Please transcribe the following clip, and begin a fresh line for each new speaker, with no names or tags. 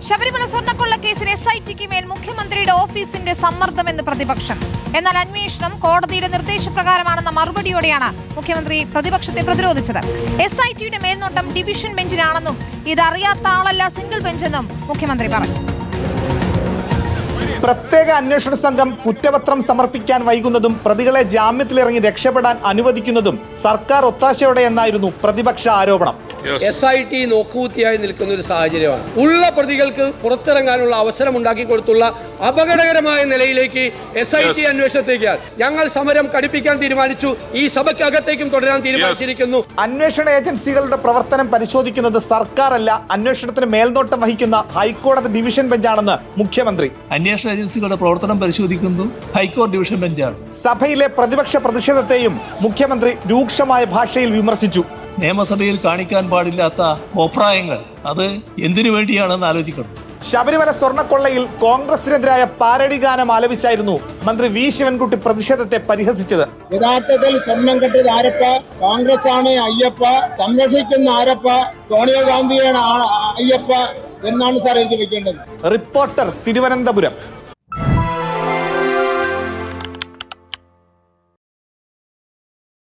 ശബരിമല സ്വർണ്ണക്കൊള്ള കേസിൽ SITക്ക് മേൽ മുഖ്യമന്ത്രിയുടെ ഓഫീസിന്റെ സമ്മർദ്ദമെന്ന് പ്രതിപക്ഷം. എന്നാൽ അന്വേഷണം കോടതിയുടെ നിർദ്ദേശപ്രകാരമാണെന്ന മറുപടിയോടെയാണ് മുഖ്യമന്ത്രി പ്രതിപക്ഷത്തെ പ്രതിരോധിച്ചത്. SITയുടെ മേൽനോട്ടം ഡിവിഷൻ ബെഞ്ചിനാണെന്നും ഇതറിയാത്ത ആളല്ല സിംഗിൾ ബെഞ്ചെന്നും മുഖ്യമന്ത്രി പറഞ്ഞു.
പ്രത്യേക അന്വേഷണ സംഘം കുറ്റപത്രം സമർപ്പിക്കാൻ വൈകുന്നതും പ്രതികളെ ജാമ്യത്തിലിറങ്ങി രക്ഷപ്പെടാൻ അനുവദിക്കുന്നതും സർക്കാർ ഒത്താശയോടെയെന്നായിരുന്നു പ്രതിപക്ഷ ആരോപണം.
SIT നോക്കുകുത്തിയായി നിൽക്കുന്ന ഒരു സാഹചര്യമാണ്. ഉള്ള പ്രതികൾക്ക് പുറത്തിറങ്ങാനുള്ള അവസരം ഉണ്ടാക്കി കൊടുത്തുള്ള അപകടകരമായ നിലയിലേക്ക് SIT അന്വേഷണത്തേക്ക് ഞങ്ങൾ സമരം കടുപ്പിക്കാൻ തീരുമാനിച്ചു. ഈ സഭയ്ക്കകത്തേക്കും തുടരാൻ തീരുമാനിച്ചിരിക്കുന്നു.
അന്വേഷണ ഏജൻസികളുടെ പ്രവർത്തനം പരിശോധിക്കുന്നത് സർക്കാരല്ല, അന്വേഷണത്തിന് മേൽനോട്ടം വഹിക്കുന്ന ഹൈക്കോടതി ഡിവിഷൻ ബെഞ്ചാണെന്ന് മുഖ്യമന്ത്രി.
അന്വേഷണ ഏജൻസികളുടെ പ്രവർത്തനം പരിശോധിക്കുന്നു ഹൈക്കോടതി ഡിവിഷൻ ബെഞ്ചാണ്.
സഭയിലെ പ്രതിപക്ഷ പ്രതിഷേധത്തെയും മുഖ്യമന്ത്രി രൂക്ഷമായ ഭാഷയിൽ വിമർശിച്ചു.
നിയമസഭയിൽ കാണിക്കാൻ പാടില്ലാത്ത അഭിപ്രായങ്ങൾ അത് എന്തിനു വേണ്ടിയാണെന്ന് ആലോചിക്കണം.
ശബരിമല സ്വർണ്ണക്കൊള്ളയിൽ കോൺഗ്രസിനെതിരായ പാരഡി ഗാനം ആലപിച്ചായിരുന്നു മന്ത്രി വി ശിവൻകുട്ടി പ്രതിഷേധത്തെ പരിഹസിച്ചത്.
യഥാർത്ഥത്തിൽ സ്വർണം കെട്ടിയത് ആരപ്പ? കോൺഗ്രസ് ആണ് അയ്യപ്പ. സംരക്ഷിക്കുന്ന ആരപ്പ? സോണിയാഗാന്ധിയാണ് അയ്യപ്പ എന്നാണ് സാർ എഴുതി വെക്കേണ്ടത്.
റിപ്പോർട്ടർ, തിരുവനന്തപുരം.